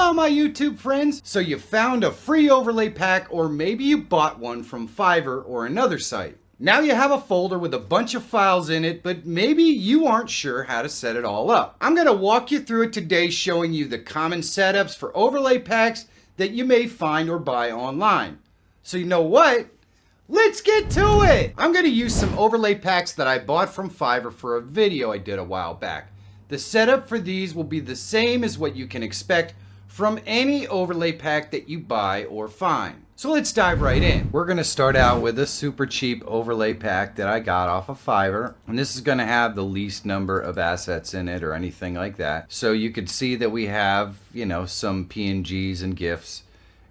on, my YouTube friends? So you found a free overlay pack, or maybe you bought one from Feyrer or another site. Now you have a folder with a bunch of files in it, but maybe you aren't sure how to set it all up. I'm going to walk you through it today, showing you the common setups for overlay packs that you may find or buy online. So you know what? Let's get to it! I'm going to use some overlay packs that I bought from Feyrer for a video I did a while back. The setup for these will be the same as what you can expect from any overlay pack that you buy or find. So let's dive right in. We're going to start out with a super cheap overlay pack that I got off of Feyrer. And this is going to have the least number of assets in it or anything like that. So you can see that we have, some PNGs and GIFs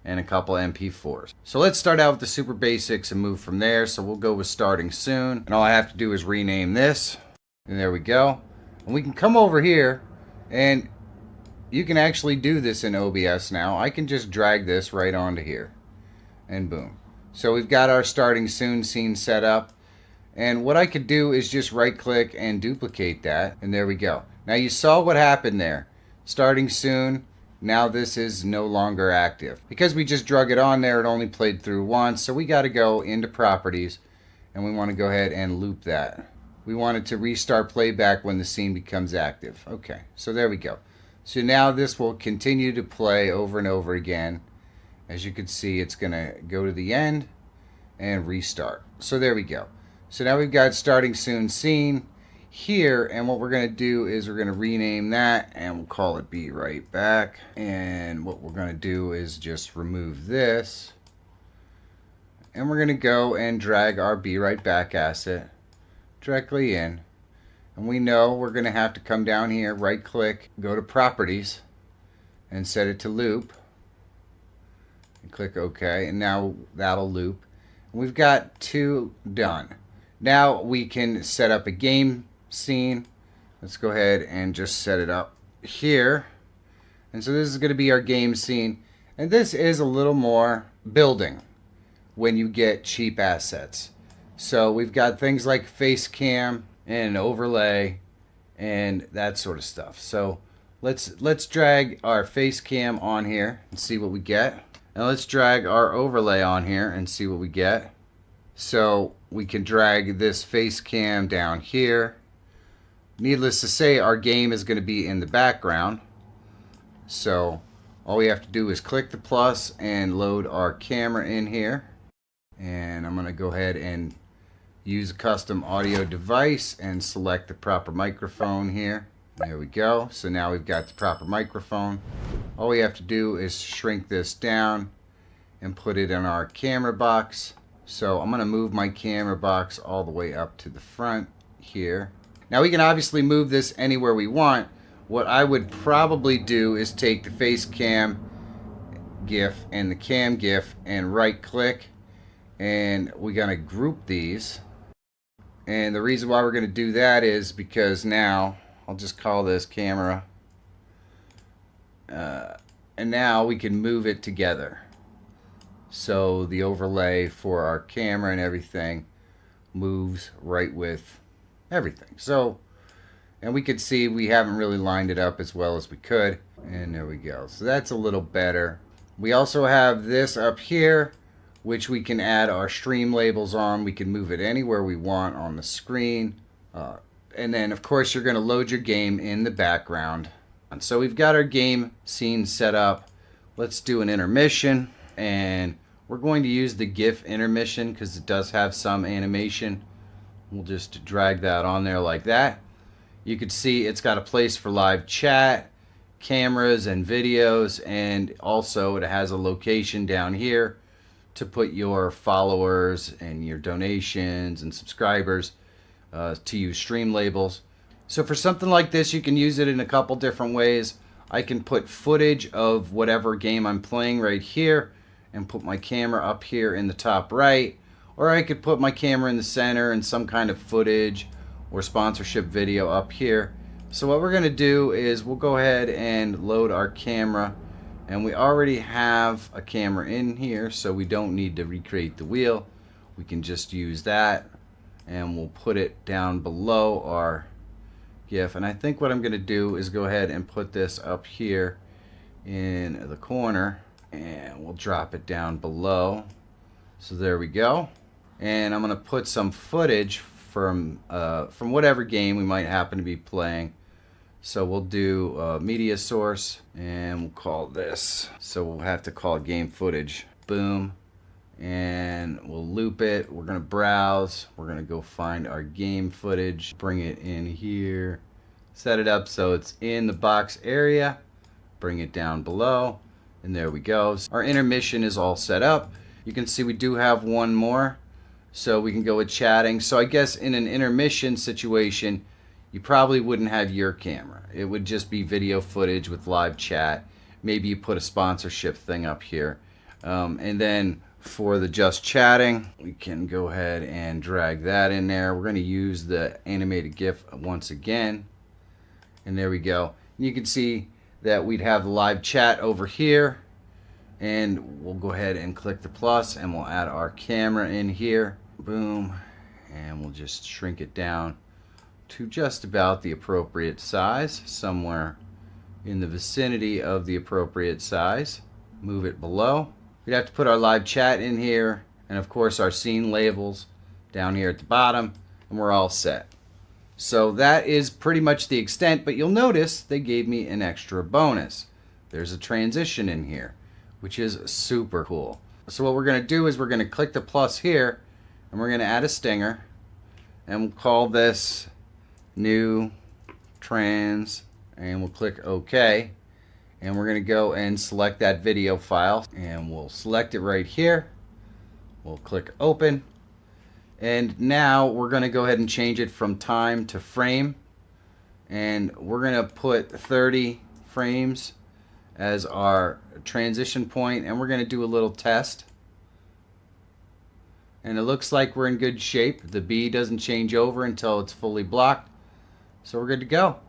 and a couple MP4s. So let's start out with the super basics and move from there. So we'll go with starting soon. And all I have to do is rename this. And there we go. And we can come over here and you can actually do this in OBS now. I can just drag this right onto here and boom. So we've got our starting soon scene set up. And what I could do is just right click and duplicate that. And there we go. Now you saw what happened there. Starting soon. Now this is no longer active. Because we just drug it on there, it only played through once. So we got to go into properties and we want to go ahead and loop that. We want it to restart playback when the scene becomes active. Okay, so there we go. So now this will continue to play over and over again. As you can see, it's going to go to the end and restart. So there we go. So now we've got starting soon scene here, and what we're going to do is we're going to rename that and we'll call it Be Right Back. And what we're going to do is just remove this. And we're going to go and drag our Be Right Back asset directly in, and we know we're going to have to come down here, right click, go to properties and set it to loop and click OK, and now that'll loop. And we've got two done. Now we can set up a game scene. Let's go ahead and just set it up here. And so this is going to be our game scene, and this is a little more building when you get cheap assets. So we've got things like face cam and overlay and that sort of stuff. So let's drag our face cam on here and see what we get. And let's drag our overlay on here and see what we get. So we can drag this face cam down here. Needless to say, our game is going to be in the background. So all we have to do is click the plus and load our camera in here. And I'm going to go ahead and use a custom audio device and select the proper microphone here. There we go. So now we've got the proper microphone. All we have to do is shrink this down and put it in our camera box. So I'm going to move my camera box all the way up to the front here. Now we can obviously move this anywhere we want. What I would probably do is take the face cam GIF and the cam GIF and right click, and we're going to group these. And the reason why we're going to do that is because now I'll just call this camera, and now we can move it together. So the overlay for our camera and everything moves right with everything. So, and we could see we haven't really lined it up as well as we could. And there we go. So that's a little better. We also have this up here, which we can add our stream labels on. We can move it anywhere we want on the screen. And then, of course, you're going to load your game in the background. And so we've got our game scene set up. Let's do an intermission. And we're going to use the GIF intermission because it does have some animation. We'll just drag that on there like that. You can see it's got a place for live chat, cameras, and videos. And also it has a location down here to put your followers and your donations and subscribers to use stream labels. So for something like this, you can use it in a couple different ways. I can put footage of whatever game I'm playing right here and put my camera up here in the top right, or I could put my camera in the center and some kind of footage or sponsorship video up here. So what we're going to do is we'll go ahead and load our camera. And we already have a camera in here, so we don't need to recreate the wheel. We can just use that, and we'll put it down below our GIF. And I think what I'm going to do is go ahead and put this up here in the corner, and we'll drop it down below. So there we go. And I'm going to put some footage from whatever game we might happen to be playing. So we'll do media source, and we'll call this. So we'll have to call it game footage. Boom. And we'll loop it. We're going to browse. We're going to go find our game footage. Bring it in here. Set it up so it's in the box area. Bring it down below. And there we go. Our intermission is all set up. You can see we do have one more. So we can go with chatting. So I guess in an intermission situation, you probably wouldn't have your camera. It would just be video footage with live chat. Maybe you put a sponsorship thing up here. And then for the just chatting, we can go ahead and drag that in there. We're going to use the animated GIF once again. And there we go. And you can see that we'd have the live chat over here. And we'll go ahead and click the plus, and we'll add our camera in here. Boom. And we'll just shrink it down to just about the appropriate size, somewhere in the vicinity of the appropriate size. Move it below. We'd have to put our live chat in here, and of course our scene labels down here at the bottom, and we're all set. So that is pretty much the extent, but you'll notice they gave me an extra bonus. There's a transition in here, which is super cool. So what we're going to do is we're going to click the plus here, and we're going to add a stinger, and we'll call this new trans, and we'll click OK. And we're going to go and select that video file, and we'll select it right here. We'll click open. And now we're going to go ahead and change it from time to frame. And we're going to put 30 frames as our transition point, and we're going to do a little test. And it looks like we're in good shape. The B doesn't change over until it's fully blocked. So we're good to go.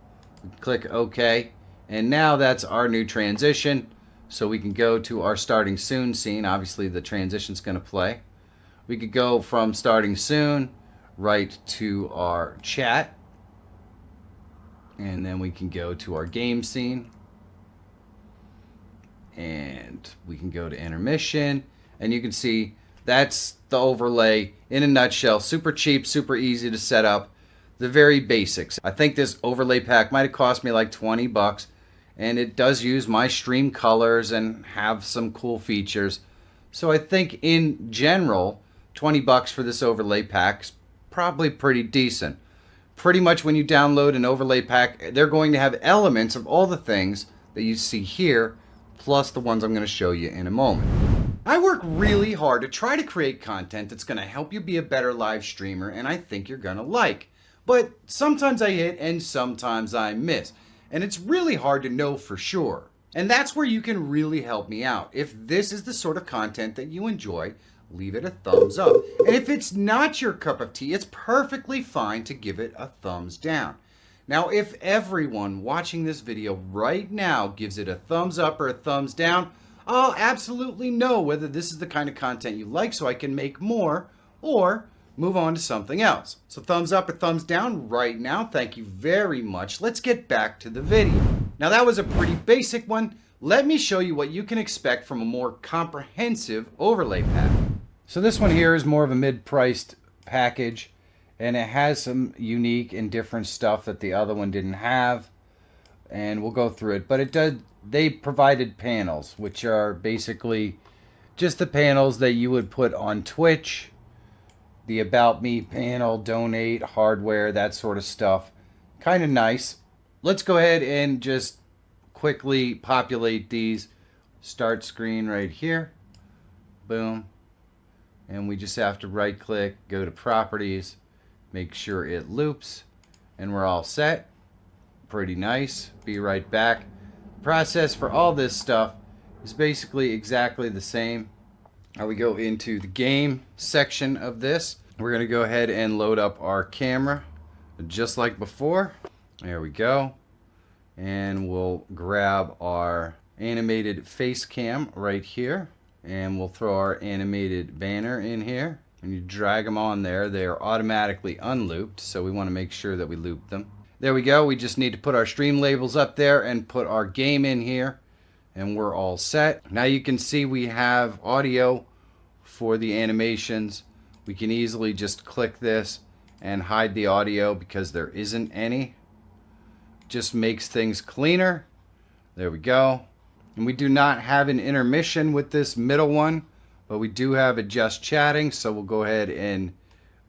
Click OK. And now that's our new transition. So we can go to our starting soon scene. Obviously the transition's going to play. We could go from starting soon right to our chat. And then we can go to our game scene. And we can go to intermission. And you can see that's the overlay in a nutshell. Super cheap, super easy to set up. The very basics. I think this overlay pack might have cost me like 20 bucks. And it does use my stream colors and have some cool features. So I think in general, 20 bucks for this overlay pack is probably pretty decent. Pretty much when you download an overlay pack, they're going to have elements of all the things that you see here, plus the ones I'm going to show you in a moment. I work really hard to try to create content that's going to help you be a better live streamer, and I think you're going to like. But sometimes I hit and sometimes I miss. And it's really hard to know for sure. And that's where you can really help me out. If this is the sort of content that you enjoy, leave it a thumbs up. And if it's not your cup of tea, it's perfectly fine to give it a thumbs down. Now, if everyone watching this video right now gives it a thumbs up or a thumbs down, I'll absolutely know whether this is the kind of content you like so I can make more or move on to something else. So thumbs up or thumbs down right now. Thank you very much. Let's get back to the video. Now that was a pretty basic one. Let me show you what you can expect from a more comprehensive overlay pack. So this one here is more of a mid-priced package, and it has some unique and different stuff that the other one didn't have, and we'll go through it. But they provided panels, which are basically just the panels that you would put on Twitch. The About Me panel, donate, hardware, that sort of stuff. Kind of nice. Let's go ahead and just quickly populate these. Start screen right here. Boom. And we just have to right click, go to properties, make sure it loops, and we're all set. Pretty nice. Be right back. The process for all this stuff is basically exactly the same. Now we go into the game section of this. We're going to go ahead and load up our camera just like before. There we go. And we'll grab our animated face cam right here. And we'll throw our animated banner in here. And you drag them on there. They are automatically unlooped, so we want to make sure that we loop them. There we go. We just need to put our stream labels up there and put our game in here. And we're all set. Now you can see we have audio for the animations. We can easily just click this and hide the audio because there isn't any. Just makes things cleaner. There we go. And we do not have an intermission with this middle one, but we do have a just chatting, so we'll go ahead and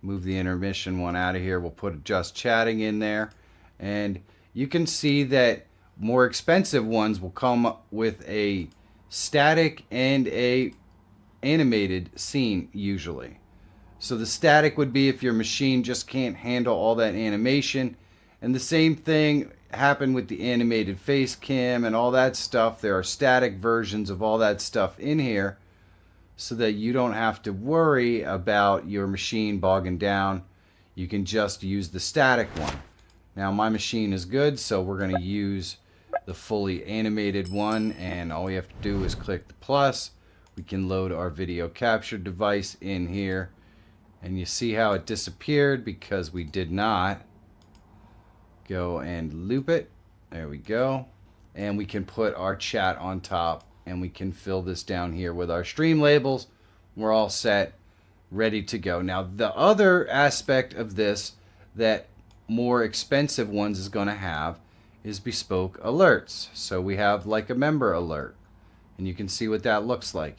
move the intermission one out of here. We'll put just chatting in there. And you can see that more expensive ones will come with a static and a animated scene usually. So the static would be if your machine just can't handle all that animation. And the same thing happened with the animated face cam and all that stuff. There are static versions of all that stuff in here so that you don't have to worry about your machine bogging down. You can just use the static one. Now my machine is good, so we're going to use the fully animated one, and all we have to do is click the plus. We can load our video capture device in here, and you see how it disappeared because we did not go and loop it. There we go. And we can put our chat on top, and we can fill this down here with our stream labels. We're all set, ready to go. Now the other aspect of this that more expensive ones is going to have is bespoke alerts. So we have like a member alert, and you can see what that looks like.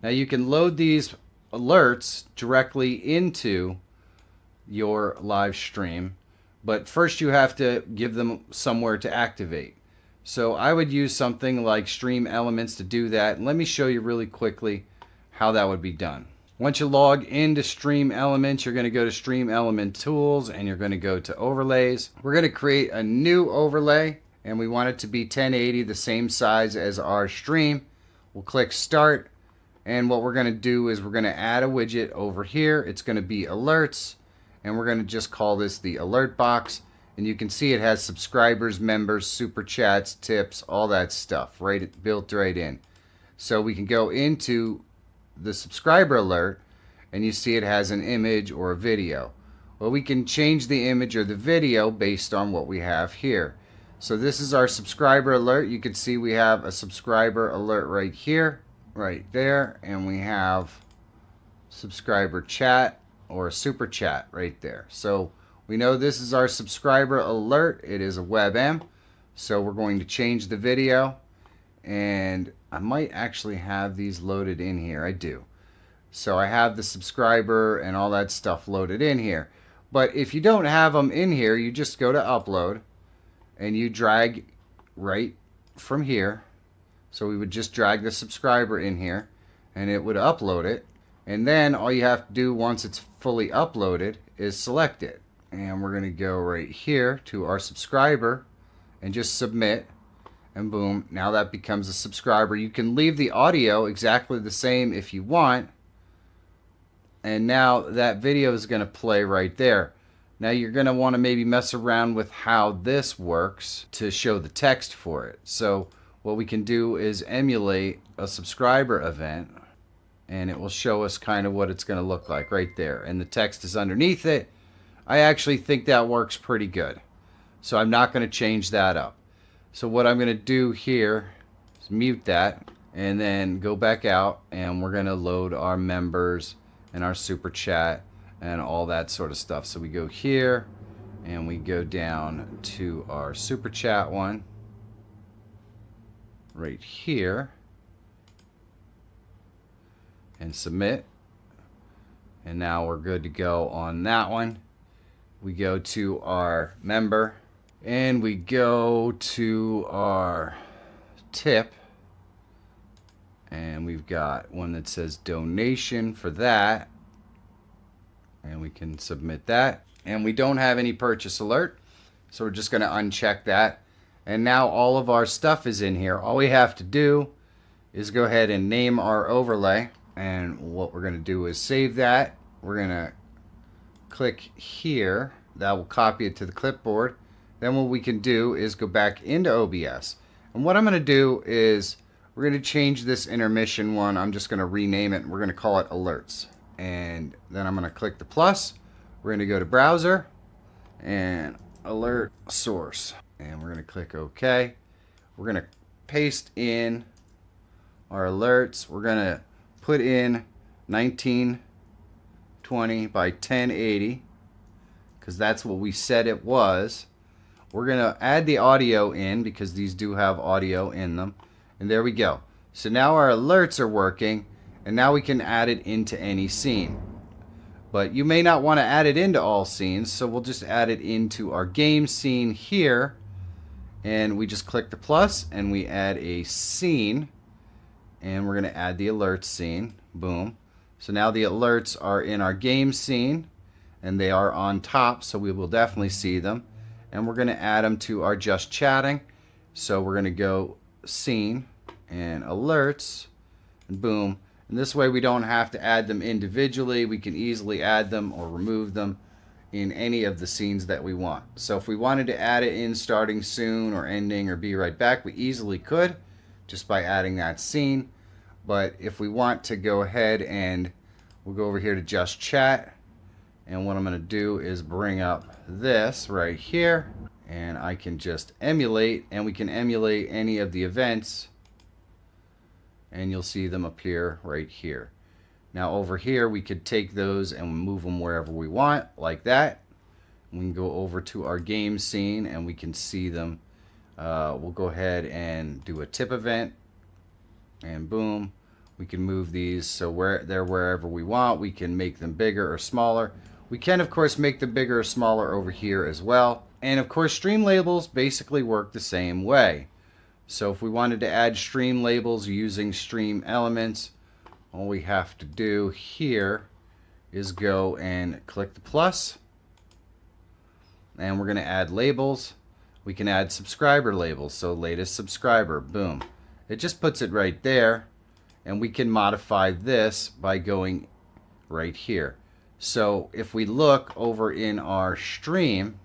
Now you can load these alerts directly into your live stream, but first you have to give them somewhere to activate. So I would use something like Stream Elements to do that. And let me show you really quickly how that would be done. Once you log into Stream Elements, you're going to go to Stream Element Tools, and you're going to go to Overlays. We're going to create a new overlay, and we want it to be 1080, the same size as our stream. We'll click Start, and what we're going to do is we're going to add a widget over here. It's going to be Alerts, and we're going to just call this the Alert Box. And you can see it has subscribers, members, super chats, tips, all that stuff built right in. So we can go into the subscriber alert, and you see it has an image or a video. Well, we can change the image or the video based on what we have here. So this is our subscriber alert. You can see we have a subscriber alert right here, right there, and we have subscriber chat or a super chat right there. So we know this is our subscriber alert. It is a WebM. So we're going to change the video, and I might actually have these loaded in here. I do. So I have the subscriber and all that stuff loaded in here. But if you don't have them in here, you just go to upload and you drag right from here. So we would just drag the subscriber in here and it would upload it. And then all you have to do once it's fully uploaded is select it. And we're going to go right here to our subscriber and just submit. And boom, now that becomes a subscriber. You can leave the audio exactly the same if you want. And now that video is going to play right there. Now you're going to want to maybe mess around with how this works to show the text for it. So what we can do is emulate a subscriber event, and it will show us kind of what it's going to look like right there. And the text is underneath it. I actually think that works pretty good. So I'm not going to change that up. So what I'm going to do here is mute that and then go back out, and we're going to load our members and our super chat and all that sort of stuff. So we go here and we go down to our super chat one right here and submit. And now we're good to go on that one. We go to our member and we go to our tip, and we've got one that says donation for that, and we can submit that. And we don't have any purchase alert, so we're just going to uncheck that. And now all of our stuff is in here. All we have to do is go ahead and name our overlay, and what we're going to do is save that. We're going to click here. That will copy it to the clipboard. Then what we can do is go back into OBS. And what I'm going to do is we're going to change this intermission one. I'm just going to rename it. We're going to call it alerts. And then I'm going to click the plus. We're going to go to browser and alert source. And we're going to click OK. We're going to paste in our alerts. We're going to put in 1920 by 1080 because that's what we said it was. We're going to add the audio in because these do have audio in them. And there we go. So now our alerts are working, and now we can add it into any scene. But you may not want to add it into all scenes, so we'll just add it into our game scene here. And we just click the plus and we add a scene. And we're going to add the alerts scene. Boom. So now the alerts are in our game scene and they are on top, so we will definitely see them. And we're going to add them to our just chatting. So we're going to go scene and alerts and boom. And this way we don't have to add them individually. We can easily add them or remove them in any of the scenes that we want. So if we wanted to add it in starting soon or ending or be right back, we easily could just by adding that scene. But if we want to go ahead and we'll go over here to just chat, and what I'm going to do is bring up this right here, and I can just emulate, and we can emulate any of the events, and you'll see them appear right here. Now over here we could take those and move them wherever we want, like that. We can go over to our game scene and we can see them. We'll go ahead and do a tip event, and boom, we can move these so they're wherever we want. We can make them bigger or smaller. We can of course make them bigger or smaller over here as well. And of course stream labels basically work the same way. So if we wanted to add stream labels using stream elements, all we have to do here is go and click the plus, and we're going to add labels. We can add subscriber labels, so latest subscriber, boom. It just puts it right there, and we can modify this by going right here. So if we look over in our stream,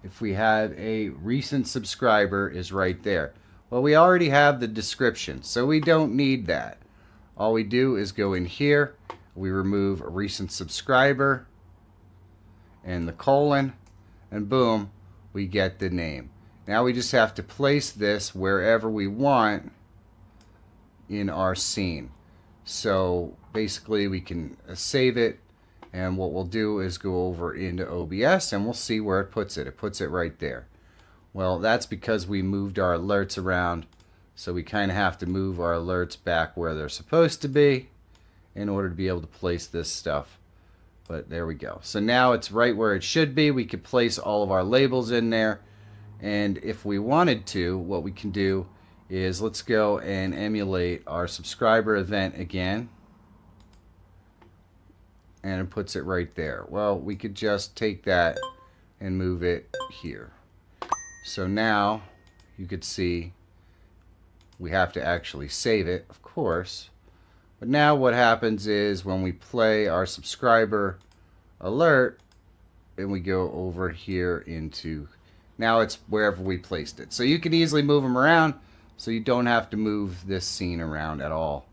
if we have a recent subscriber is right there. Well, we already have the description, so we don't need that. All we do is go in here, we remove a recent subscriber and the colon, and boom, we get the name. Now we just have to place this wherever we want in our scene. So basically we can save it, and what we'll do is go over into OBS and we'll see where it puts it. It puts it right there. Well, that's because we moved our alerts around, so we kind of have to move our alerts back where they're supposed to be in order to be able to place this stuff. But there we go. So now it's right where it should be. We could place all of our labels in there, and if we wanted to, what we can do is let's go and emulate our subscriber event again. And it puts it right there. Well, we could just take that and move it here. So now you could see we have to actually save it, of course. But now what happens is when we play our subscriber alert and we go over here into, now it's wherever we placed it. So you can easily move them around, so you don't have to move this scene around at all.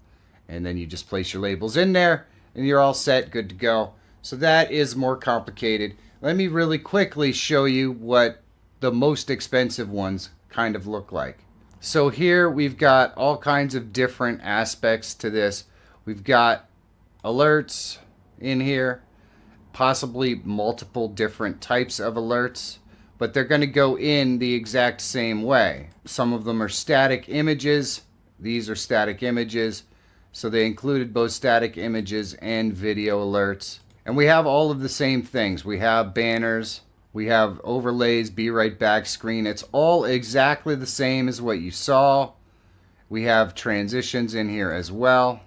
And then you just place your labels in there and you're all set, good to go. So that is more complicated. Let me really quickly show you what the most expensive ones kind of look like. So here we've got all kinds of different aspects to this. We've got alerts in here, possibly multiple different types of alerts, but they're going to go in the exact same way. Some of them are static images. These are static images. So they included both static images and video alerts. And we have all of the same things. We have banners, we have overlays, be right back screen. It's all exactly the same as what you saw. We have transitions in here as well.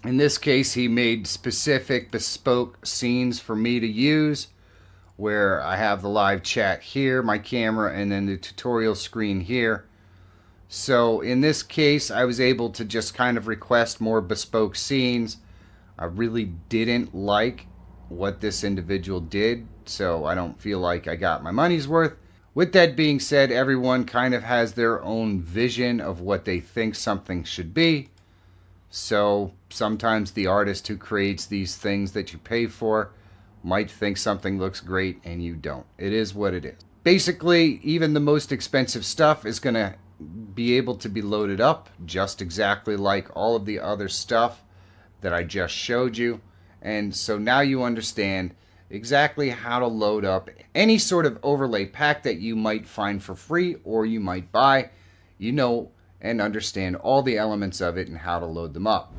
In this case, he made specific bespoke scenes for me to use, where I have the live chat here, my camera, and then the tutorial screen here. So in this case, I was able to just kind of request more bespoke scenes. I really didn't like what this individual did, so I don't feel like I got my money's worth. With that being said, everyone kind of has their own vision of what they think something should be. So sometimes the artist who creates these things that you pay for might think something looks great and you don't. It is what it is. Basically, even the most expensive stuff is going to be able to be loaded up just exactly like all of the other stuff that I just showed you. And so now you understand exactly how to load up any sort of overlay pack that you might find for free or you might buy. You know and understand all the elements of it and how to load them up.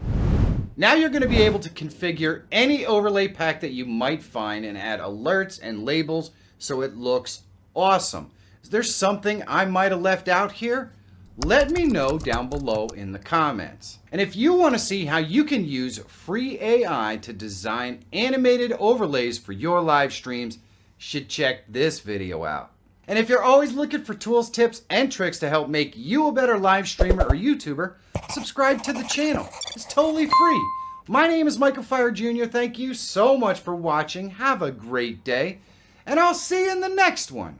Now you're going to be able to configure any overlay pack that you might find and add alerts and labels so it looks awesome. Is there something I might have left out here? Let me know down below in the comments. And if you want to see how you can use free AI to design animated overlays for your live streams, you should check this video out. And if you're always looking for tools, tips, and tricks to help make you a better live streamer or YouTuber, subscribe to the channel. It's totally free. My name is Michael Feyrer Jr. Thank you so much for watching. Have a great day, and I'll see you in the next one.